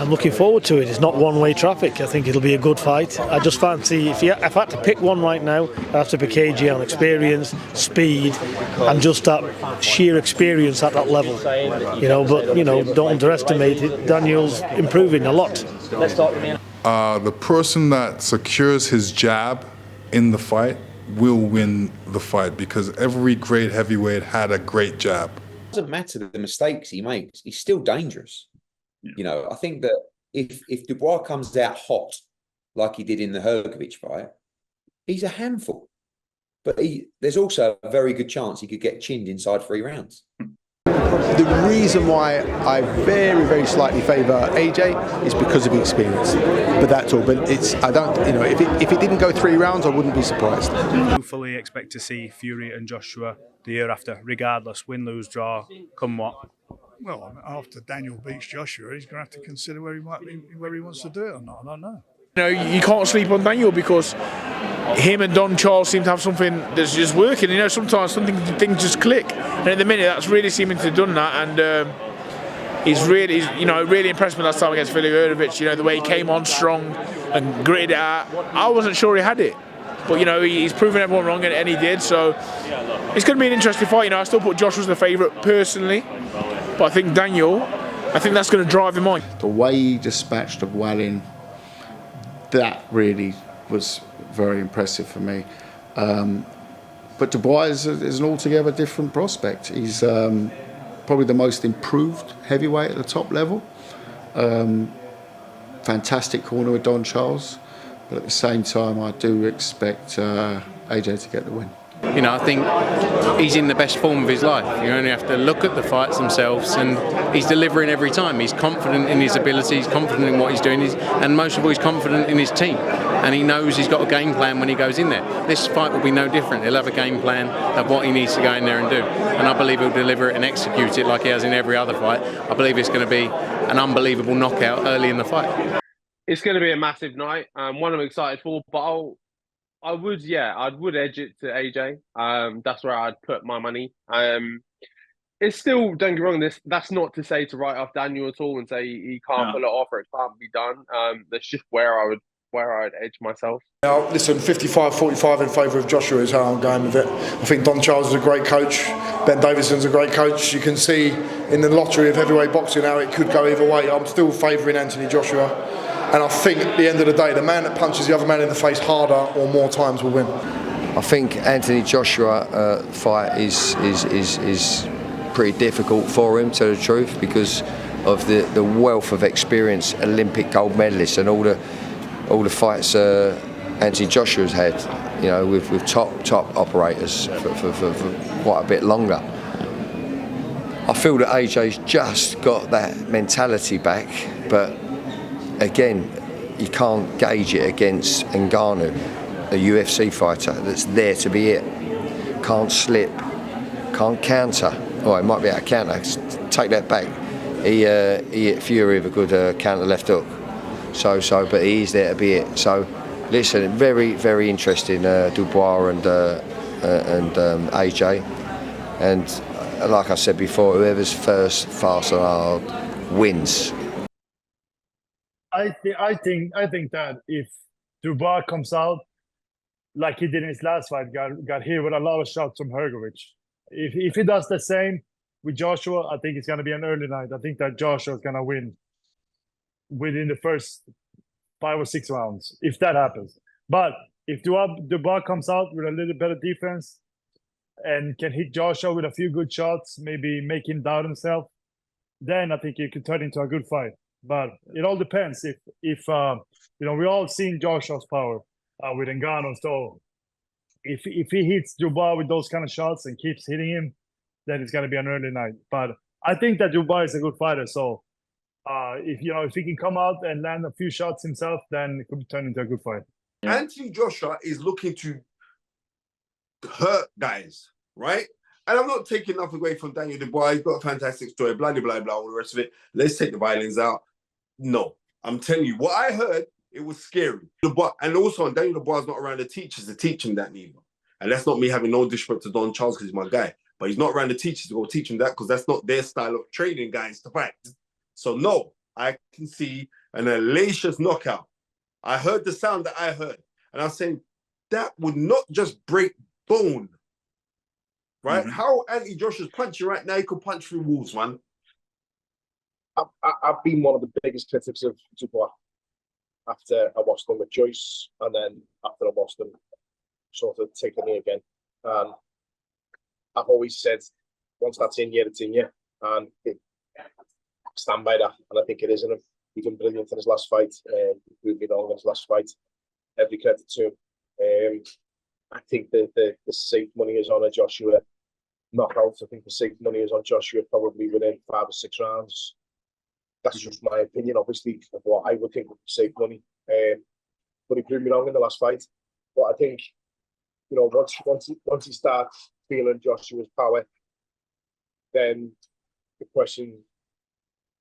I'm looking forward to it. It's not one-way traffic. I think it'll be a good fight. I just fancy, if I had to pick one right now, I'd have to pick AJ on experience, speed, and just that sheer experience at that level. But don't underestimate it. Daniel's improving a lot. The person that secures his jab in the fight will win the fight, because every great heavyweight had a great jab. It doesn't matter the mistakes he makes, he's still dangerous. I think that if Dubois comes out hot like he did in the Hrgovic fight, he's a handful. But there's also a very good chance he could get chinned inside 3 rounds. The reason why I very, very slightly favour AJ is because of the experience. But that's all. But if it didn't go 3 rounds, I wouldn't be surprised. I fully expect to see Fury and Joshua the year after, regardless, win, lose, draw, come what. Well, after Daniel beats Joshua, he's going to have to consider whether he wants to do it or not. I don't know. You can't sleep on Daniel, because him and Don Charles seem to have something that's just working. Sometimes things just click, and at the minute that's really seeming to have done that. And he's really impressed me last time against Eddie Hearn. The way he came on strong and gritted it out. I wasn't sure he had it, but he's proven everyone wrong, and he did. So it's going to be an interesting fight. I still put Josh as the favourite personally, but I think that's going to drive him on. The way he dispatched of Wallin, that really was very impressive for me. But Dubois is an altogether different prospect. He's probably the most improved heavyweight at the top level. Fantastic corner with Don Charles. But at the same time, I do expect AJ to get the win. I think he's in the best form of his life. You only have to look at the fights themselves, and he's delivering every time. He's confident in his ability, he's confident in what he's doing, and most of all, he's confident in his team. And he knows he's got a game plan when he goes in there. This fight will be no different. He'll have a game plan of what he needs to go in there and do. And I believe he'll deliver it and execute it like he has in every other fight. I believe it's going to be an unbelievable knockout early in the fight. It's going to be a massive night. One I'm excited for, but I would edge it to AJ. That's where I'd put my money. It's still, don't get me wrong, that's not to say to write off Daniel at all and say he can't pull it off or it can't be done. That's just where I'd edge myself. Now, listen, 55-45 in favour of Joshua is how I'm going with it. I think Don Charles is a great coach. Ben Davidson's a great coach. You can see in the lottery of heavyweight boxing how it could go either way. I'm still favouring Anthony Joshua. And I think at the end of the day, the man that punches the other man in the face harder or more times will win. I think Anthony Joshua fight is pretty difficult for him, to tell the truth, because of the wealth of experience, Olympic gold medalists, and all the fights Anthony Joshua's had, with top operators for quite a bit longer. I feel that AJ's just got that mentality back, but again, you can't gauge it against Ngannou, a UFC fighter that's there to be it. Can't slip, can't counter. Oh, it might be out of counter. Take that back. He hit Fury with a good counter left hook. But he is there to be it. So, listen, very, very interesting, Dubois and AJ. And like I said before, whoever's first, fast and hard wins. I think that if Dubois comes out like he did in his last fight, got hit with a lot of shots from Hrgovic. If he does the same with Joshua, I think it's going to be an early night. I think that Joshua is going to win within the first 5 or 6 rounds, if that happens. But if Dubois comes out with a little better defense and can hit Joshua with a few good shots, maybe make him doubt himself, then I think it could turn into a good fight. But it all depends. If we all seen Joshua's power with Ngannou. So if he hits Dubois with those kind of shots and keeps hitting him, then it's going to be an early night. But I think that Dubois is a good fighter. So if he can come out and land a few shots himself, then it could turn into a good fight. Anthony Joshua is looking to hurt guys, right? And I'm not taking nothing away from Daniel Dubois. He's got a fantastic story, blah, blah, blah, blah, all the rest of it. Let's take the violins out. No, I'm telling you, what I heard, it was scary. And also, Daniel Dubois is not around the teachers to teach him that neither. And that's not me having no disrespect to Don Charles because he's my guy. But he's not around the teachers to go teach him that because that's not their style of training guys to fight. So no, I can see an hellacious knockout. I heard the sound that I heard, and I'm saying that would not just break bone, right? How Anthony Joshua's punching right now, he could punch through walls, man. I've been one of the biggest critics of Dubois after I watched him with Joyce, and then after I watched him sort of taking me again. And I've always said, once that's in you, it's in you. And I stand by that. And I think it is in him. He's been brilliant in his last fight. He proved me wrong in his last fight. Every credit to him. I think the safe money is on a Joshua knockout. I think the safe money is on Joshua probably within 5 or 6 rounds. That's just my opinion, obviously, of what I would think would be safe money. But he proved me wrong in the last fight. But I think, you know, once he starts feeling Joshua's power, then the question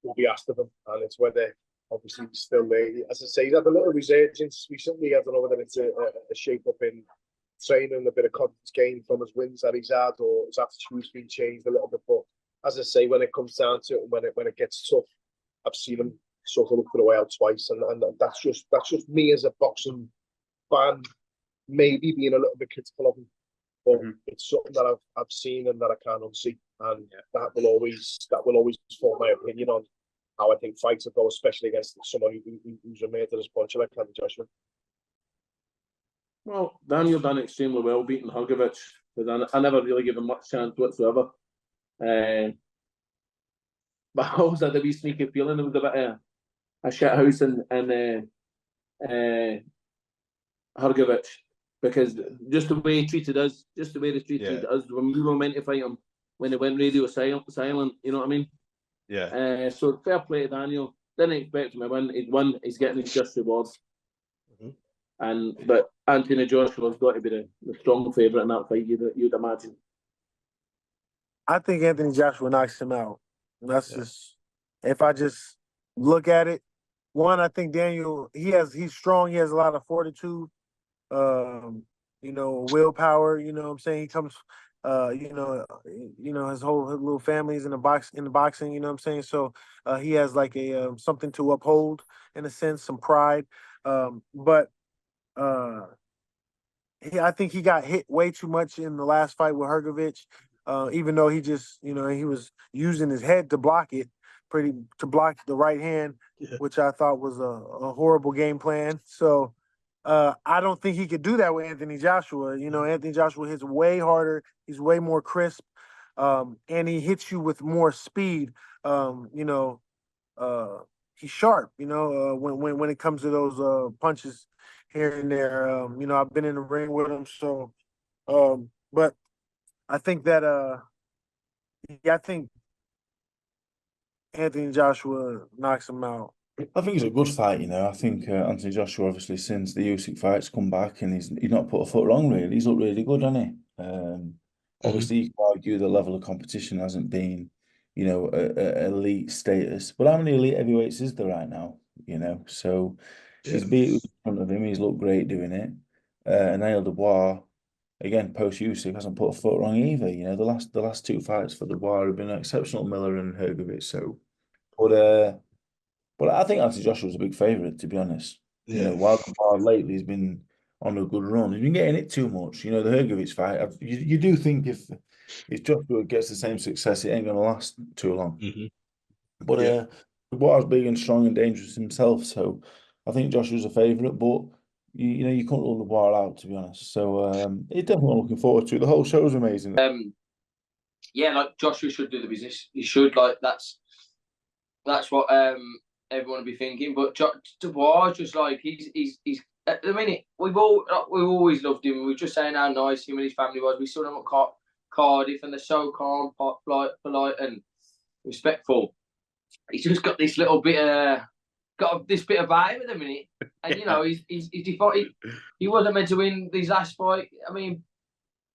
will be asked of him, and it's whether, obviously, he's still there. As I say, he's had a little resurgence recently. I don't know whether it's a shape-up in training, a bit of confidence gain from his wins that he's had, or his attitude's been changed a little bit. But as I say, when it comes down to it, when it gets tough, I've seen him sort of look for the way out twice, and that's just me as a boxing fan, maybe being a little bit critical of him. But it's something that I've seen and that I can't unsee, and that will always form my opinion on how I think fights will go, especially against someone who's a murderous puncher like Anthony Joshua. Well, Daniel done extremely well beating Hrgovic, but I never really gave him much chance whatsoever. But I always had a wee sneaky feeling it was a bit of a shit house in Hrgovic, because just the way he treated us, just the way they treated us when we were meant to fight him, when it went radio silent, you know what I mean? Yeah. So fair play to Daniel. Didn't expect him to win. He'd won. He's getting his just rewards. But Anthony Joshua's got to be the strong favourite in that fight, you'd imagine. I think Anthony Joshua knocks him out. That's just, if I just look at it. One, I think Daniel, he's strong. He has a lot of fortitude, willpower. You know what I'm saying? He comes, his whole little family is in the boxing. You know what I'm saying? So he has like a something to uphold in a sense, some pride. But I think he got hit way too much in the last fight with Hrgovic. Even though he just, he was using his head to block it, to block the right hand, which I thought was a horrible game plan. So I don't think he could do that with Anthony Joshua. Anthony Joshua hits way harder. He's way more crisp, and he hits you with more speed. He's sharp. When it comes to those punches here and there. I've been in the ring with him, so. But I think that I think Anthony Joshua knocks him out. I think it's a good fight, I think Anthony Joshua, obviously, since the Usyk fight's come back, and he's not put a foot wrong, really. He's looked really good, hasn't he? Obviously, you can argue the level of competition hasn't been, elite status. But how many elite heavyweights is there right now? So he's beat in front of him. He's looked great doing it. Nail Dubois, again, post Usyk, hasn't put a foot wrong either. The last 2 fights for Dubois have been exceptional, Miller and Hrgovic. So, but I think Anthony Joshua was a big favourite, to be honest. While Dubois lately has been on a good run, he's been getting it too much. The Hrgovic fight, you do think if Joshua gets the same success, it ain't going to last too long. But Dubois is big and strong and dangerous himself, so I think Joshua's a favourite, but you can't rule Dubois out, to be honest. So it's definitely looking forward to it. The whole show's amazing. Like Joshua should do the business. He should, that's what everyone will be thinking. But Dubois, just like he's at the minute, we've always loved him. We were just saying how nice him and his family was. We saw them at Cardiff, and they're so calm, polite, and respectful. He's just got this little bit got this bit of vibe at the minute, and he wasn't meant to win his last fight. I mean,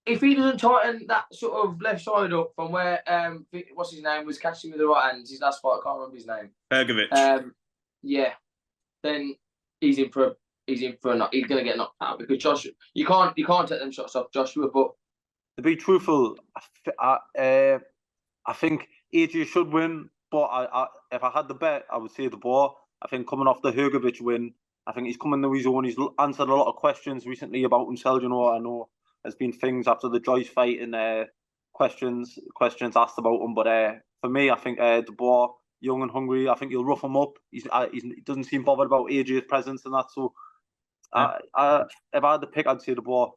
if he doesn't tighten that sort of left side up from where what's his name was catching with the right hands, his last fight, I can't remember his name. Hrgovic. Then he's in for he's gonna get knocked out, because Joshua, you can't take them shots off Joshua. But to be truthful, I think AJ should win. but if I had the bet, I would say Dubois. I think coming off the Hrgovic win, I think he's coming to his own. He's answered a lot of questions recently about himself. You know, I know there's been things after the Joyce fight and questions asked about him. But for me, I think Dubois, young and hungry, I think he'll rough him up. He doesn't seem bothered about AJ's presence and that. So if I had to pick, I'd say Dubois.